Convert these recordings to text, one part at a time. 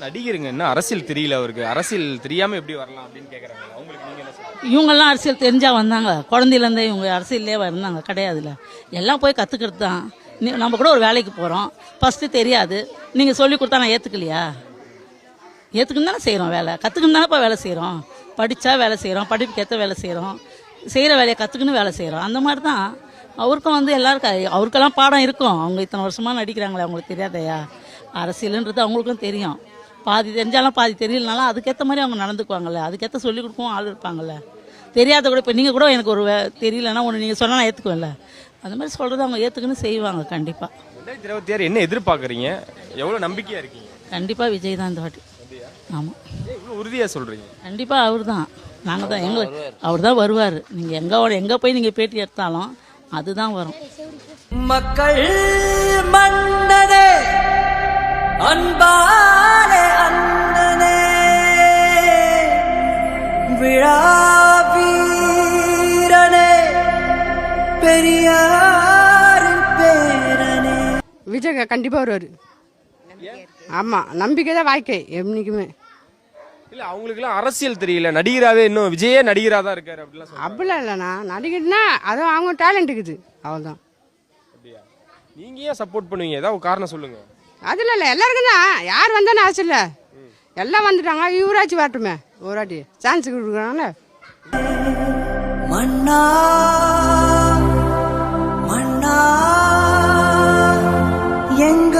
நடிகருங்க என்ன அரசியல் தெரியல அவருக்கு, அரசியல் தெரியாம எப்படி வரலாம் அப்படின்னு கேக்குறாங்க. அவங்களுக்கு நீங்க என்ன சொல்றீங்க? இவங்கெல்லாம் அரசியல் தெரிஞ்சா வந்தாங்க, குழந்தையிலேருந்தே இவங்க அரசியல்லே இருந்தாங்க கிடையாதுல்ல. எல்லாம் போய் கற்றுக்கிறது தான். நம்ம கூட ஒரு வேலைக்கு போகிறோம், ஃபஸ்ட்டு தெரியாது, நீங்கள் சொல்லி கொடுத்தா நான் ஏற்றுக்கலையா? ஏற்றுக்குன்னு தானே செய்கிறோம், வேலை கற்றுக்குன்னு தானேப்பா வேலை செய்கிறோம். படித்தா வேலை செய்கிறோம், படிப்புக்கேற்ற வேலை செய்கிறோம், செய்கிற வேலையை கற்றுக்குன்னு வேலை செய்கிறோம். அந்த மாதிரி தான் அவருக்கும் எல்லாருக்கும் அவருக்கெல்லாம் பாடம் இருக்கும். அவங்க இத்தனை வருஷமாக நடிக்கிறாங்களே, அவங்களுக்கு தெரியாதையா? அரசியலுன்றது அவங்களுக்கும் தெரியும். பாதி தெரிஞ்சாலும் பாதி தெரியலனாலும் அதுக்கேற்ற மாதிரி அவங்க நடந்துக்குவாங்கல்ல, அதுக்கேற்ற சொல்லிக் கொடுக்கவும் ஆள் இருப்பாங்கல்ல. தெரியாத கூட இப்போ நீங்கள் கூட எனக்கு ஒரு தெரியலன்னா ஒன்று நீங்கள் சொன்னால் நான் ஏற்றுக்குவேன்ல, அந்த மாதிரி சொல்கிறது அவங்க ஏற்றுக்குன்னு செய்வாங்க கண்டிப்பாக. 2026 என்ன எதிர்பார்க்குறீங்க? எவ்வளோ நம்பிக்கையாக இருக்கீங்க? கண்டிப்பாக விஜய் தான் இந்த வாட்டி. ஆமாம், இவ்வளோ உறுதியாக சொல்கிறீங்க? கண்டிப்பாக அவர் தான். நாங்கள் தான் அவர் தான் வருவார். நீங்கள் எங்கே போய் நீங்கள் பேட்டி எடுத்தாலும் அதுதான் வரும். மக்கள் மன்னனே, அன்பாலே அண்ணனே, விழாவீரனே, பெரியாரின் பேரனே. விஜய் கண்டிப்பாக வருவார். ஆமாம், நம்பிக்கை தான் வாழ்க்கை என்னைக்குமே. இல்லை அவங்களுக்குலாம் அரசியல் தெரியல, நடிகராகவே இன்னும் விஜயே நடிகராக தான் இருக்காரு அப்படிலாம். அப்படிலாம் இல்லைண்ணா, நடிகர்னா அதுவும் அவங்க டேலண்ட் இருக்குது, அவ்வளோதான். அப்படியா? நீங்கள் ஏன் சப்போர்ட் பண்ணுவீங்க? ஏதாவது ஒரு காரணம் சொல்லுங்கள். அதில் இல்லை, எல்லாருக்கும் தான். யார் வந்தானே ஆசை இல்லை, எல்லாம் வந்துட்டாங்க. இவராட்சி வரட்டுமே, ஒரு வாட்டி சான்ஸ் கொடுக்குறாங்கல்ல. மன்னா மன்னா எங்க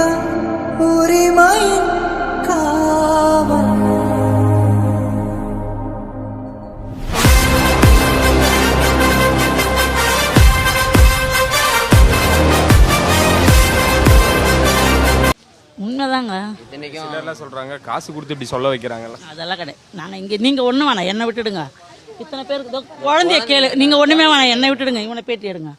உரிமையின் காவல். உண்மைதாங்க. சிலர்லாம் சொல்கிறாங்க காசு கொடுத்து இப்படி சொல்ல வைக்கிறாங்கல்ல. அதெல்லாம் கிடையாது. நாங்கள் இங்கே நீங்கள் ஒன்றும் வேணாம், என்னை விட்டுடுங்க. இத்தனை பேருக்கு குழந்தைய கேளு, நீங்கள் ஒன்றுமே வேணாம், என்னை விட்டுடுங்க, இவனை பேட்டி எடுங்க.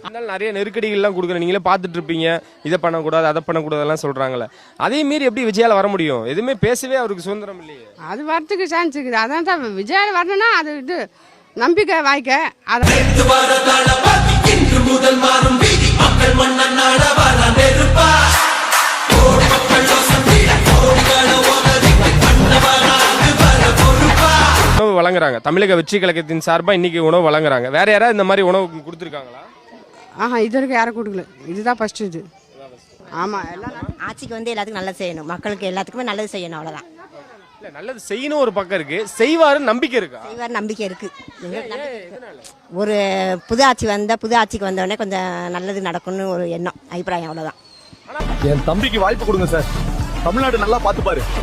அதனால நிறைய நெருக்கடிகள்லாம் கொடுக்குறேன், நீங்களே பார்த்துட்டு இருப்பீங்க. இதை பண்ணக்கூடாது அதை பண்ணக்கூடாதெல்லாம் சொல்கிறாங்களே, அதே மீறி எப்படி விஜயால வர முடியும்? எதுவுமே பேசவே அவருக்கு சுதந்திரம் இல்லையே. அது வரத்துக்கு சான்ஸ் இருக்குது. அதான் தான் விஜய் வரணும்னா அது இது நம்பிக்கை வாய்க்க. அதை உணவு வழங்குறாங்க, தமிழக வெற்றி கழகத்தின் சார்பாக இன்னைக்கு உணவு வழங்குறாங்க. வேற யாராவது இந்த மாதிரி உணவு கொடுத்துருக்காங்களா? இது வரைக்கும் யாரும் கொடுக்கல, இதுதான் ஃபர்ஸ்ட் இது. ஆமாம், எல்லாம் ஆட்சிக்கு எல்லாத்துக்கும் நல்லது செய்யணும், மக்களுக்கு எல்லாத்துக்குமே நல்லது செய்யணும், அவ்வளோதான். இல்லை, நல்லது செய்யணும் ஒரு பக்கம் இருக்கு, செய்வாருன்னு நம்பிக்கை இருக்கா? செய்வார் நம்பிக்கை இருக்கு. ஒரு புது ஆட்சிக்கு வந்தோடனே கொஞ்சம் நல்லது நடக்கும்னு ஒரு எண்ணம், அபிப்பிராயம், அவ்வளோதான். என் தம்பிக்கு வாய்ப்பு கொடுங்க சார், தமிழ்நாடு நல்லா பார்த்துப்பாரு.